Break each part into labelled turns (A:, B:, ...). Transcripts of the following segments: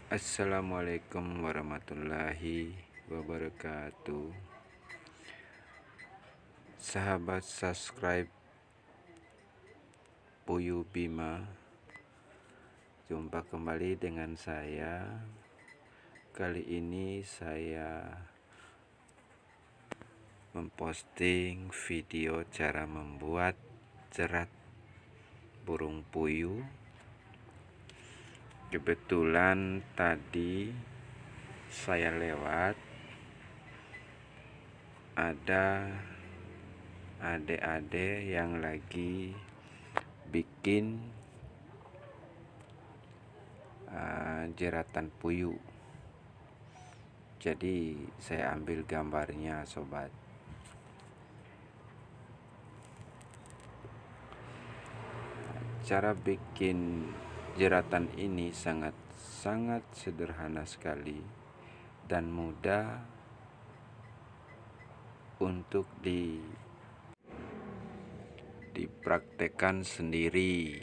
A: Assalamualaikum warahmatullahi wabarakatuh. Sahabat subscribe Puyu Bima, jumpa kembali dengan saya. Kali ini saya memposting video cara membuat jerat burung puyuh. Kebetulan tadi saya lewat, ada adik-adik yang lagi bikin jeratan puyuh. Jadi saya ambil gambarnya, sobat. Cara bikin jeratan ini sangat sederhana sekali dan mudah untuk dipraktekkan sendiri.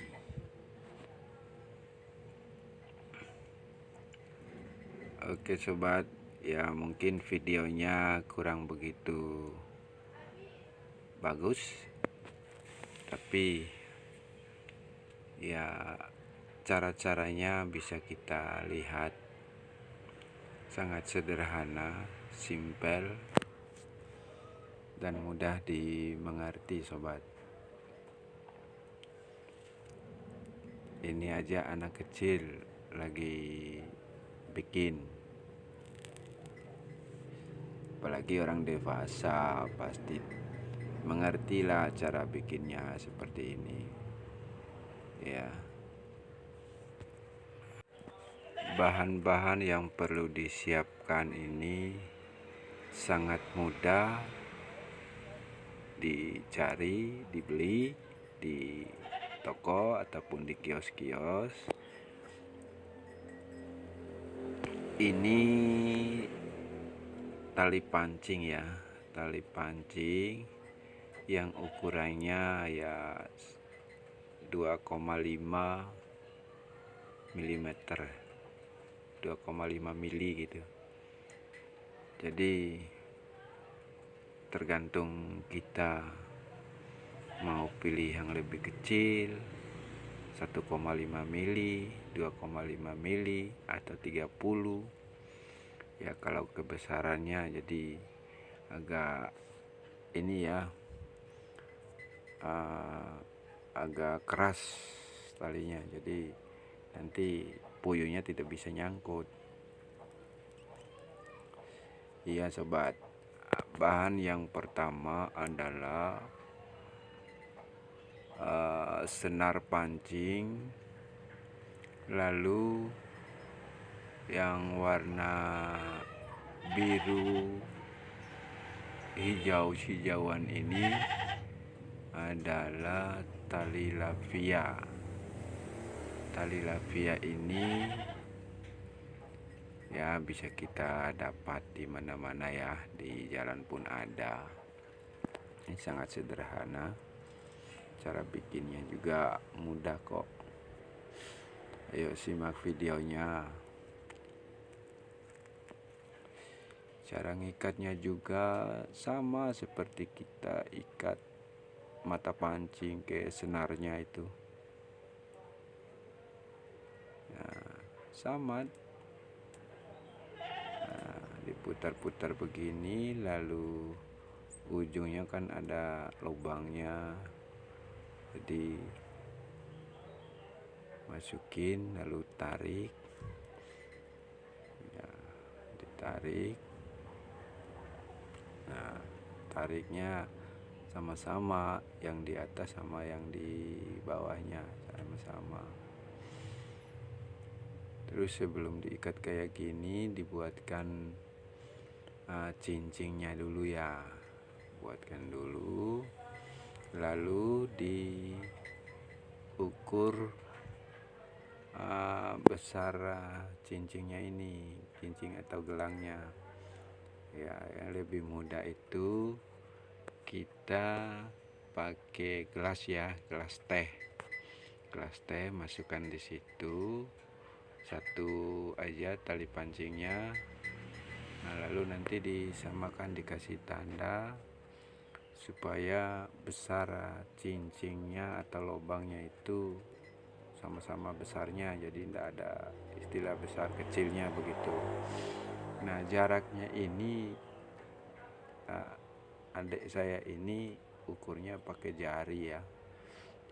A: Oke sobat, ya mungkin videonya kurang begitu bagus, tapi ya cara-caranya bisa kita lihat, sangat sederhana, simpel, dan mudah dimengerti sobat. Ini aja anak kecil lagi bikin, apalagi orang dewasa pasti mengertilah cara bikinnya seperti ini ya. Bahan-bahan yang perlu disiapkan ini sangat mudah dicari, dibeli di toko ataupun di kios-kios. Ini tali pancing ya, tali pancing yang ukurannya ya 2,5 mm, 2,5 mili gitu. Jadi tergantung kita mau pilih yang lebih kecil, 1,5 mili, 2,5 mili, atau 30 ya. Kalau kebesarannya jadi agak ini ya, agak keras talinya, jadi nanti puyuhnya tidak bisa nyangkut. Iya sobat, bahan yang pertama adalah senar pancing, lalu yang warna biru hijauan ini adalah tali lavia. Tali lavia ini ya bisa kita dapat di mana-mana ya, di jalan pun ada. Ini sangat sederhana, cara bikinnya juga mudah kok. Ayo simak videonya. Cara ngikatnya juga sama seperti kita ikat mata pancing ke senarnya itu. Nah, sama. Nah, diputar-putar begini, lalu ujungnya kan ada lubangnya, jadi masukin lalu tarik ya, ditarik. Nah, tariknya sama-sama, yang di atas sama yang di bawahnya sama-sama. Terus sebelum diikat kayak gini, dibuatkan cincingnya dulu ya, buatkan dulu, lalu diukur besar cincingnya ini, cincing atau gelangnya ya. Yang lebih mudah itu kita pakai gelas ya, gelas teh, masukkan di situ satu aja tali pancingnya. Nah, lalu nanti disamakan, dikasih tanda supaya besar cincingnya atau lubangnya itu sama-sama besarnya, jadi tidak ada istilah besar kecilnya begitu. Nah, jaraknya ini adik saya ini ukurnya pakai jari ya,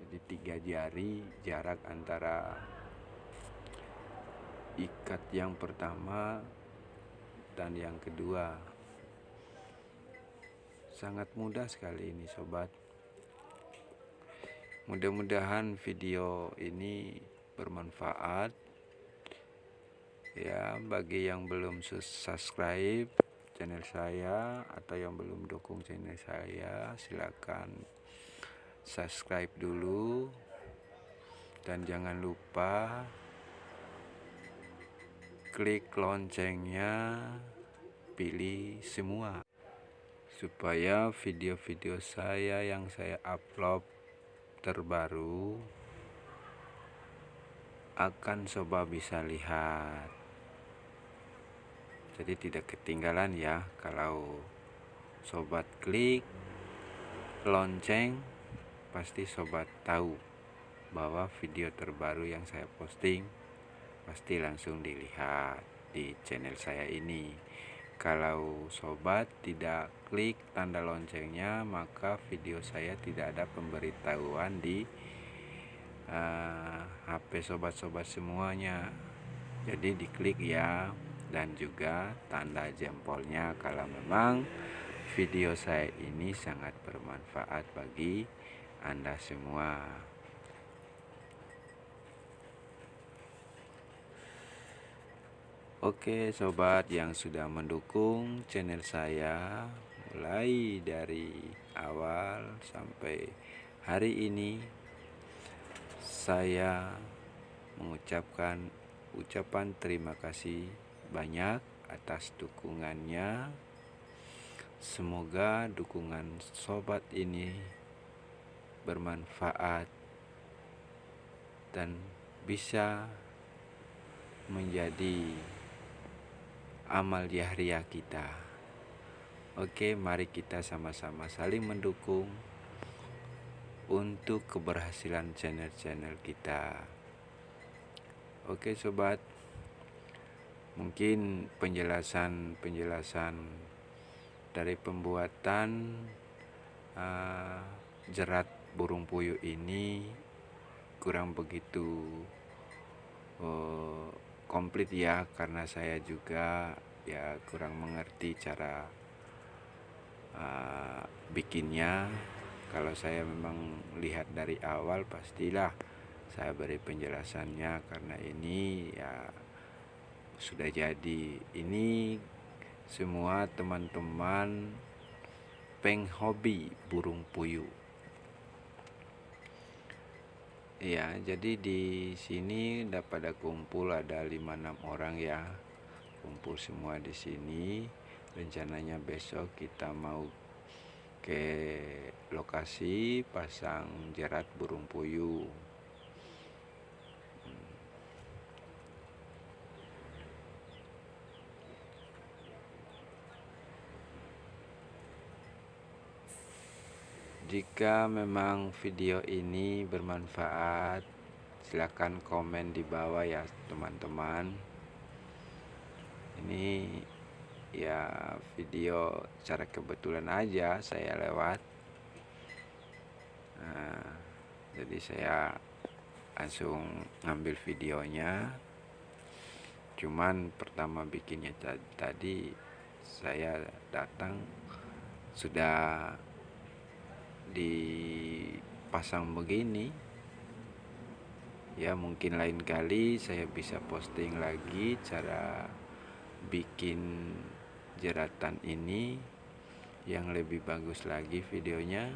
A: jadi 3 jari jarak antara ikat yang pertama dan yang kedua. Sangat mudah sekali ini sobat. Mudah-mudahan video ini bermanfaat ya bagi yang belum subscribe channel saya atau yang belum dukung channel saya. Silakan subscribe dulu dan jangan lupa klik loncengnya, pilih semua supaya video-video saya yang saya upload terbaru akan sobat bisa lihat. Jadi tidak ketinggalan ya kalau sobat klik lonceng, pasti sobat tahu bahwa video terbaru yang saya posting pasti langsung dilihat di channel saya ini. Kalau sobat tidak klik tanda loncengnya, maka video saya tidak ada pemberitahuan di HP sobat-sobat semuanya. Jadi diklik ya, dan juga tanda jempolnya kalau memang video saya ini sangat bermanfaat bagi Anda semua. Oke sobat yang sudah mendukung channel saya mulai dari awal sampai hari ini, saya mengucapkan ucapan terima kasih banyak atas dukungannya. Semoga dukungan sobat ini bermanfaat dan bisa menjadi amal jariah kita. Oke, mari kita sama-sama saling mendukung untuk keberhasilan channel-channel kita. Oke sobat, mungkin penjelasan dari pembuatan jerat burung puyuh ini kurang begitu komplit ya, karena saya juga ya kurang mengerti cara bikinnya. Kalau saya memang lihat dari awal, pastilah saya beri penjelasannya, karena ini ya sudah jadi. Ini semua teman-teman penghobi burung puyuh. Ya, jadi di sini pada kumpul ada 5-6 orang ya. Kumpul semua di sini. Rencananya besok kita mau ke lokasi pasang jerat burung puyuh. Jika memang video ini bermanfaat, silakan komen di bawah ya teman-teman. Ini ya video secara kebetulan aja saya lewat. Jadi saya langsung ngambil videonya. Cuman pertama bikinnya tadi saya datang sudah dipasang begini ya. Mungkin lain kali saya bisa posting lagi cara bikin jeratan ini yang lebih bagus lagi videonya.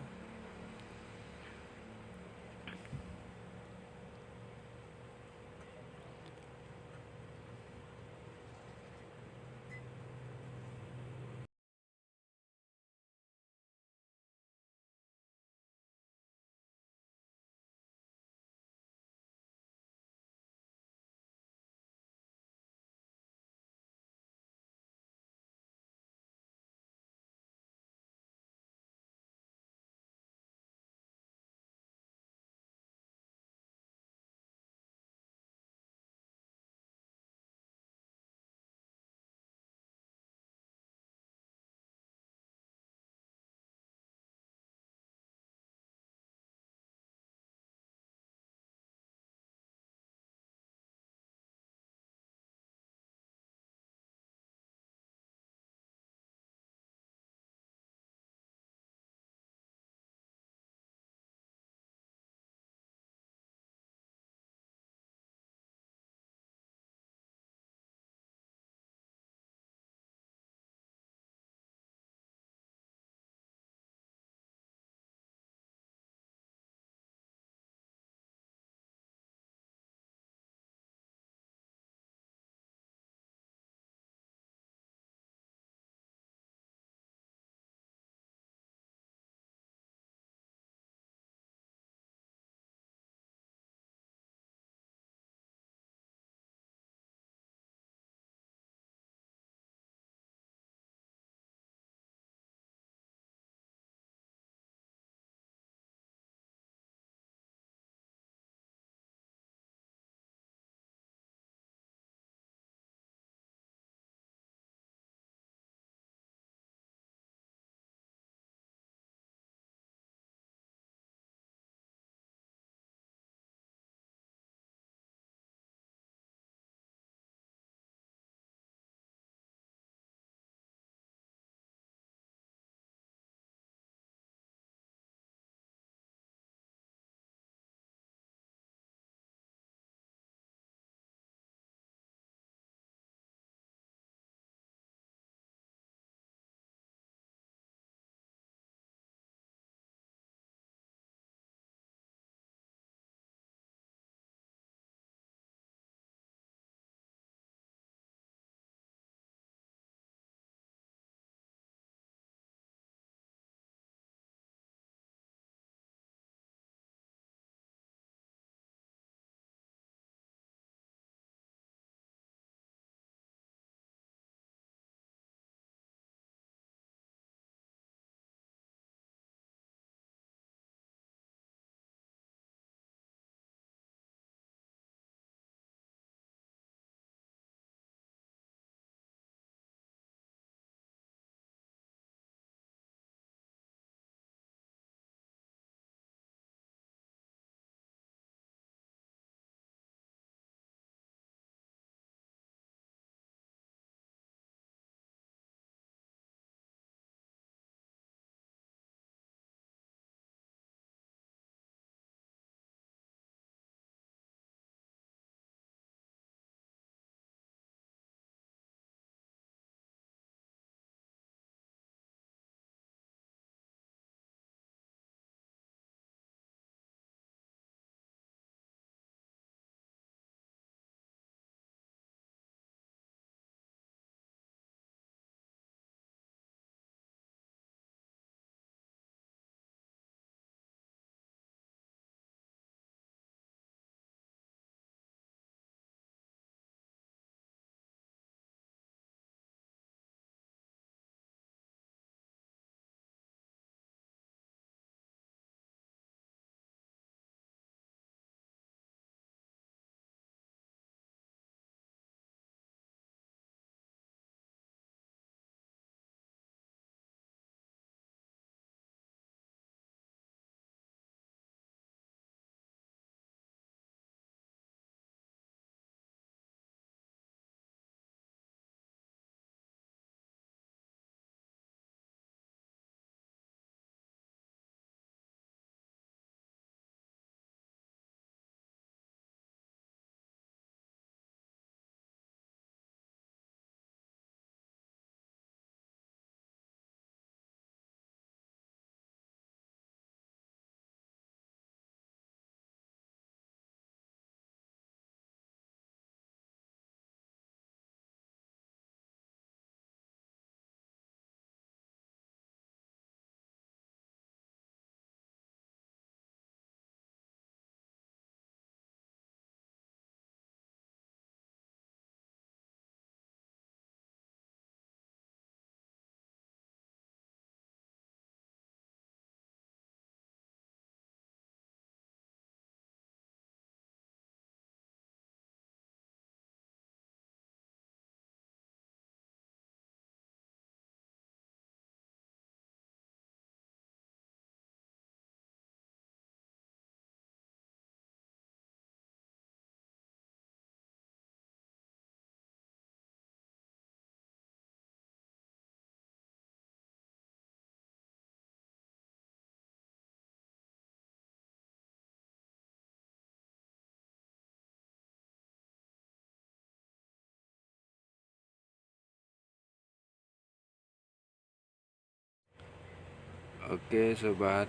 A: Oke sobat,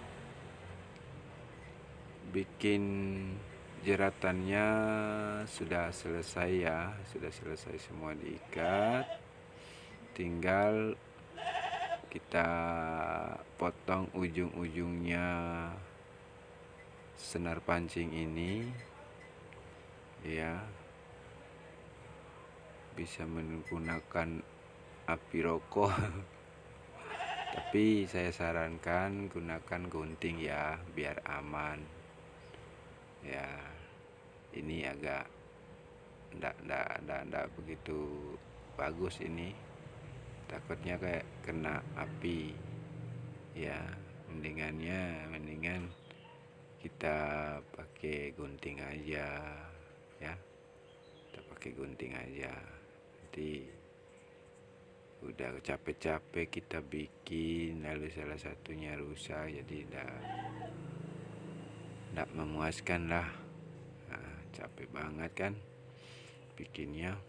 A: bikin jeratannya sudah selesai ya, sudah selesai semua diikat. Tinggal kita potong ujung-ujungnya senar pancing ini ya, bisa menggunakan api rokok tapi saya sarankan gunakan gunting ya biar aman ya. Ini agak ndak begitu bagus, ini takutnya kayak kena api ya. Mendingan kita pakai gunting aja ya, kita pakai gunting aja. Nanti udah capek-capek kita bikin lalu salah satunya rusak, jadi ndak memuaskan lah. Nah, capek banget kan bikinnya.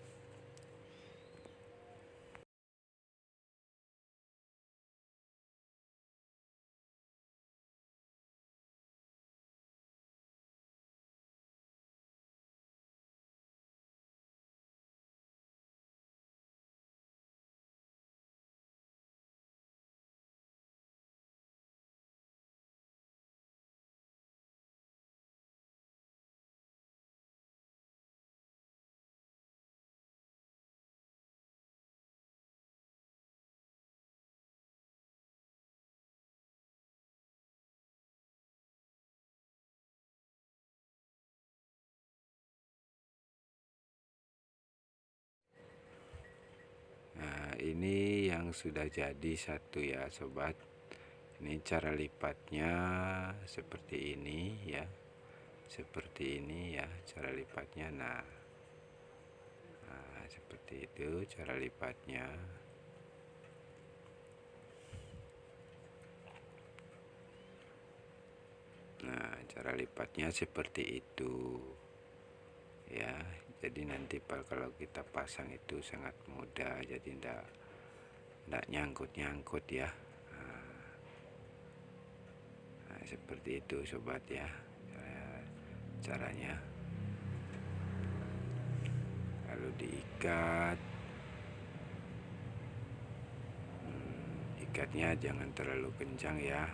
A: Nah, ini yang sudah jadi satu ya sobat. Ini cara lipatnya seperti ini ya, seperti ini ya cara lipatnya. Nah, seperti itu cara lipatnya. Nah, cara lipatnya seperti itu ya. Jadi nanti kalau kita pasang itu sangat mudah, jadi ndak nyangkut ya. Nah, seperti itu sobat ya caranya. Lalu diikat, ikatnya jangan terlalu kencang ya,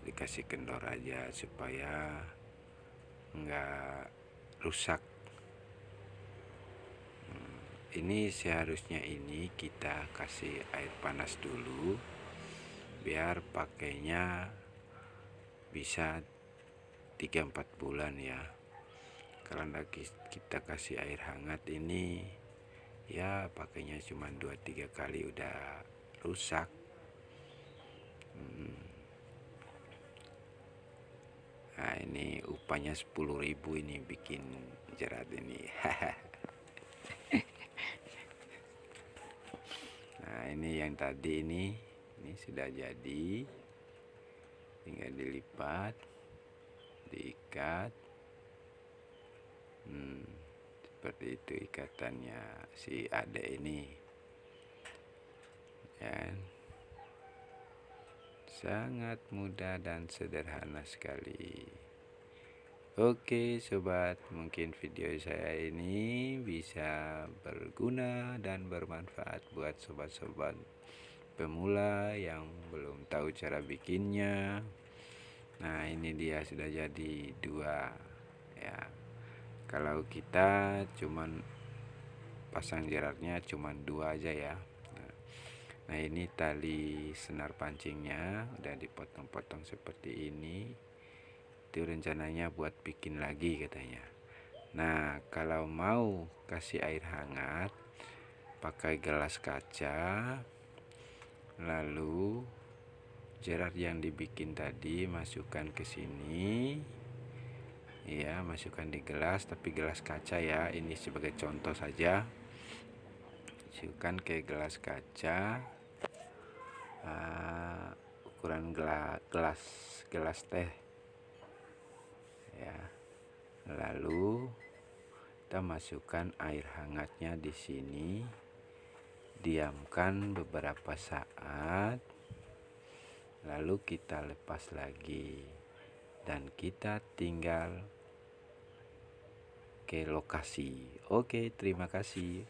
A: dikasih kendor aja supaya enggak rusak. Ini seharusnya ini kita kasih air panas dulu biar pakainya bisa 3-4 bulan ya. Kalau kita kasih air hangat ini ya pakainya cuma 2-3 kali udah rusak. Nah, ini upahnya 10.000 ini bikin jerat ini. Nah, ini yang tadi ini sudah jadi, tinggal dilipat, diikat. Seperti itu ikatannya si adek ini ya. Sangat mudah dan sederhana sekali. Oke sobat, mungkin video saya ini bisa berguna dan bermanfaat buat sobat-sobat pemula yang belum tahu cara bikinnya. Nah, ini dia sudah jadi 2 ya. Kalau kita cuman pasang jeratnya cuman 2 aja ya. Nah, ini tali senar pancingnya udah dipotong-potong seperti ini. Itu rencananya buat bikin lagi katanya. Nah, kalau mau kasih air hangat pakai gelas kaca, lalu jerat yang dibikin tadi masukkan ke sini ya, masukkan di gelas, tapi gelas kaca ya, ini sebagai contoh saja. Masukkan ke gelas kaca, ukuran gelas teh ya. Lalu kita masukkan air hangatnya di sini, diamkan beberapa saat lalu kita lepas lagi dan kita tinggal ke lokasi. Oke, terima kasih.